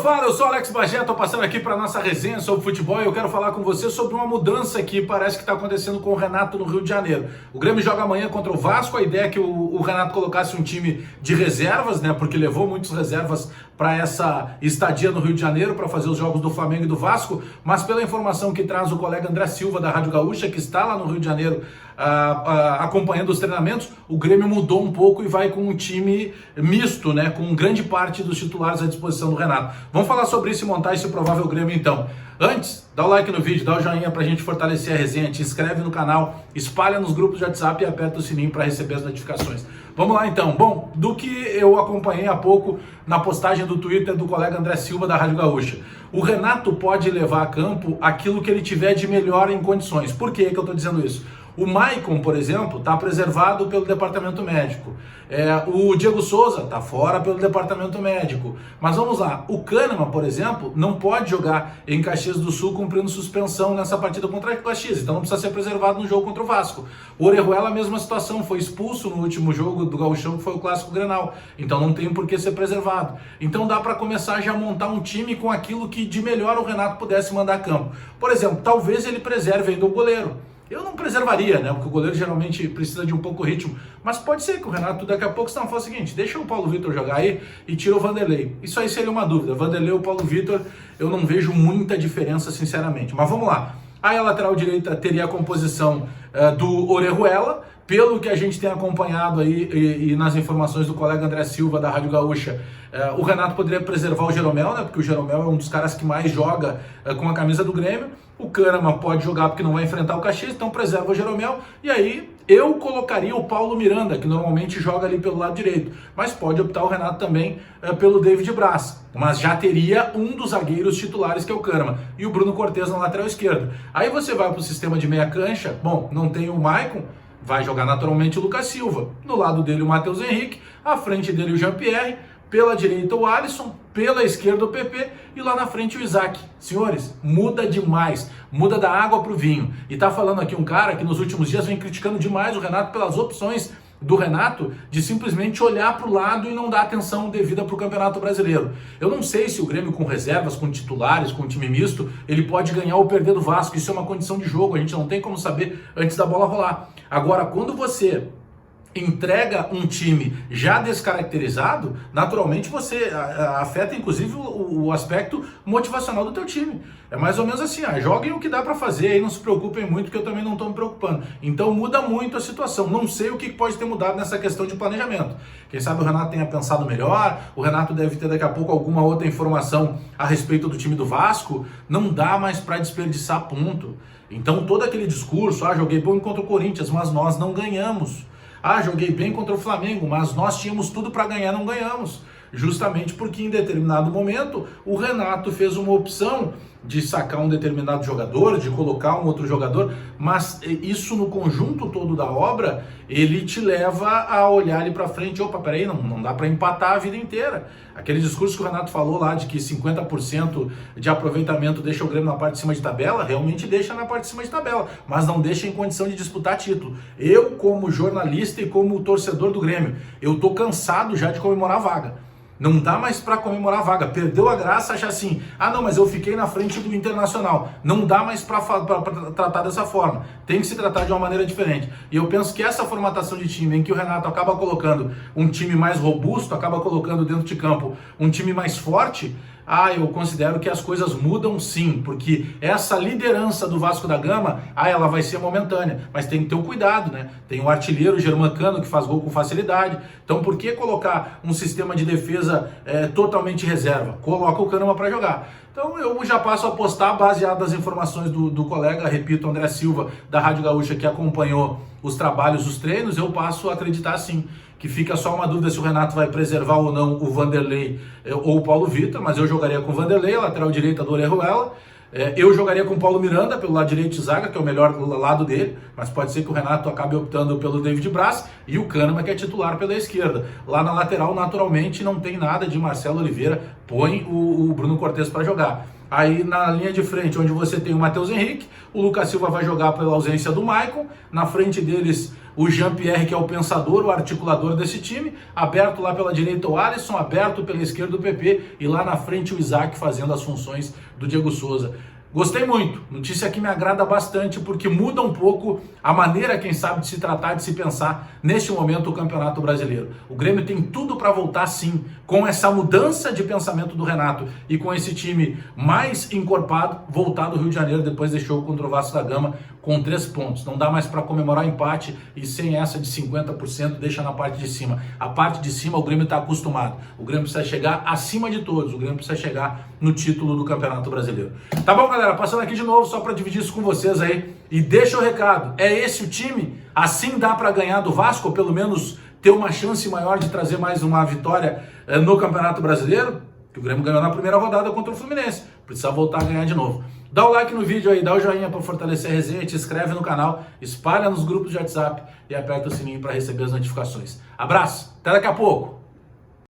Fala, eu sou Alex Bagé, tô passando aqui para nossa resenha sobre futebol e eu quero falar com você sobre uma mudança que parece que está acontecendo com o Renato no Rio de Janeiro. O Grêmio joga amanhã contra o Vasco, a ideia é que o Renato colocasse um time de reservas, né, porque levou muitas reservas para essa estadia no Rio de Janeiro para fazer os jogos do Flamengo e do Vasco, mas pela informação que traz o colega André Silva da Rádio Gaúcha, que está lá no Rio de Janeiro acompanhando os treinamentos, o Grêmio mudou um pouco e vai com um time misto, né, com grande parte dos titulares à disposição do Renato. Vamos falar sobre isso e montar esse provável Grêmio então. Antes, dá o like no vídeo, dá o joinha pra gente fortalecer a resenha, te inscreve no canal, espalha nos grupos de WhatsApp e aperta o sininho para receber as notificações. Vamos lá então. Bom, do que eu acompanhei há pouco na postagem do Twitter do colega André Silva da Rádio Gaúcha, o Renato pode levar a campo aquilo que ele tiver de melhor em condições. Por que eu estou dizendo isso? O Maicon, por exemplo, está preservado pelo departamento médico. O Diego Souza está fora pelo departamento médico. Mas vamos lá, o Kahneman, por exemplo, não pode jogar em Caxias do Sul cumprindo suspensão nessa partida contra o Caxias, então não precisa ser preservado no jogo contra o Vasco. O Orejuela, a mesma situação, foi expulso no último jogo do Gauchão, que foi o Clássico Grenal, então não tem por que ser preservado. Então dá para começar já a montar um time com aquilo que de melhor o Renato pudesse mandar a campo. Por exemplo, talvez ele preserve ainda o goleiro. Eu não preservaria, né? Porque o goleiro geralmente precisa de um pouco de ritmo. Mas pode ser que o Renato daqui a pouco não fala o seguinte: deixa o Paulo Vitor jogar aí e tira o Vanderlei. Isso aí seria uma dúvida. Vanderlei ou Paulo Vitor, eu não vejo muita diferença, sinceramente. Mas vamos lá. Aí a lateral direita teria a composição do Orejuela. Pelo que a gente tem acompanhado aí e nas informações do colega André Silva da Rádio Gaúcha, o Renato poderia preservar o Jeromel, né? Porque o Jeromel é um dos caras que mais joga com a camisa do Grêmio. O Kahneman pode jogar porque não vai enfrentar o Caxias, então preserva o Jeromel. E aí eu colocaria o Paulo Miranda, que normalmente joga ali pelo lado direito. Mas pode optar o Renato também pelo David Braz. Mas já teria um dos zagueiros titulares, que é o Kahneman. E o Bruno Cortez na lateral esquerda. Aí você vai para o sistema de meia cancha. Bom, não tem o Maicon, vai jogar naturalmente o Lucas Silva. Do lado dele o Matheus Henrique, à frente dele o Jean-Pierre, pela direita o Alisson, pela esquerda o PP e lá na frente o Isaac. Senhores, muda demais, muda da água para o vinho. E tá falando aqui um cara que nos últimos dias vem criticando demais o Renato pelas opções do Renato de simplesmente olhar para o lado e não dar atenção devida para o Campeonato Brasileiro. Eu não sei se o Grêmio com reservas, com titulares, com time misto, ele pode ganhar ou perder do Vasco. Isso é uma condição de jogo, a gente não tem como saber antes da bola rolar. Agora, quando você entrega um time já descaracterizado, naturalmente você afeta inclusive o aspecto motivacional do teu time. É mais ou menos assim, joguem o que dá para fazer aí, não se preocupem muito, que eu também não estou me preocupando. Então muda muito a situação. Não sei o que pode ter mudado nessa questão de planejamento. Quem sabe o Renato tenha pensado melhor, o Renato deve ter daqui a pouco alguma outra informação a respeito do time do Vasco. Não dá mais para desperdiçar ponto. Então todo aquele discurso, joguei bom contra o Corinthians, mas nós não ganhamos. Joguei bem contra o Flamengo, mas nós tínhamos tudo para ganhar, não ganhamos. Justamente porque em determinado momento o Renato fez uma opção de sacar um determinado jogador, de colocar um outro jogador, mas isso no conjunto todo da obra, ele te leva a olhar ali para frente. Opa, peraí, não dá para empatar a vida inteira. Aquele discurso que o Renato falou lá de que 50% de aproveitamento deixa o Grêmio na parte de cima de tabela, realmente deixa na parte de cima de tabela, mas não deixa em condição de disputar título. Eu, como jornalista e como torcedor do Grêmio, eu tô cansado já de comemorar a vaga. Não dá mais para comemorar a vaga. Perdeu a graça, acha assim: não, mas eu fiquei na frente do Internacional. Não dá mais para tratar dessa forma. Tem que se tratar de uma maneira diferente. E eu penso que essa formatação de time, em que o Renato acaba colocando um time mais robusto, acaba colocando dentro de campo um time mais forte, eu considero que as coisas mudam sim, porque essa liderança do Vasco da Gama, ela vai ser momentânea, mas tem que ter um cuidado, né? Tem o artilheiro Germancano que faz gol com facilidade, então por que colocar um sistema de defesa totalmente reserva? Coloca o Kahneman para jogar. Então eu já passo a apostar, baseado nas informações do colega, repito, André Silva, da Rádio Gaúcha, que acompanhou os trabalhos, os treinos, eu passo a acreditar sim, que fica só uma dúvida se o Renato vai preservar ou não o Vanderlei ou o Paulo Vitor, mas eu jogaria com o Vanderlei, lateral direita do Orejuela. Eu jogaria com o Paulo Miranda pelo lado direito de zaga, que é o melhor lado dele, mas pode ser que o Renato acabe optando pelo David Braz e o Kahneman, que é titular pela esquerda. Lá na lateral, naturalmente, não tem nada de Marcelo Oliveira, põe o Bruno Cortez para jogar. Aí na linha de frente, onde você tem o Matheus Henrique, o Lucas Silva vai jogar pela ausência do Maicon, na frente deles o Jean-Pierre, que é o pensador, o articulador desse time, aberto lá pela direita o Alisson, aberto pela esquerda o PP, e lá na frente o Isaac fazendo as funções do Diego Souza. Gostei muito, notícia que me agrada bastante porque muda um pouco a maneira, quem sabe, de se tratar, de se pensar neste momento o Campeonato Brasileiro. O Grêmio tem tudo para voltar sim, com essa mudança de pensamento do Renato e com esse time mais encorpado, voltar do Rio de Janeiro depois desse jogo contra o Vasco da Gama com 3 pontos. Não dá mais para comemorar empate e sem essa de 50% deixa na parte de cima. A parte de cima o Grêmio está acostumado. O Grêmio precisa chegar acima de todos. O Grêmio precisa chegar no título do Campeonato Brasileiro. Tá bom, galera? Passando aqui de novo só para dividir isso com vocês aí. E deixa o recado. É esse o time? Assim dá para ganhar do Vasco? Ou pelo menos ter uma chance maior de trazer mais uma vitória no Campeonato Brasileiro? Que o Grêmio ganhou na primeira rodada contra o Fluminense. Precisa voltar a ganhar de novo. Dá o like no vídeo aí, dá o joinha para fortalecer a resenha, te inscreve no canal, espalha nos grupos de WhatsApp e aperta o sininho para receber as notificações. Abraço, até daqui a pouco!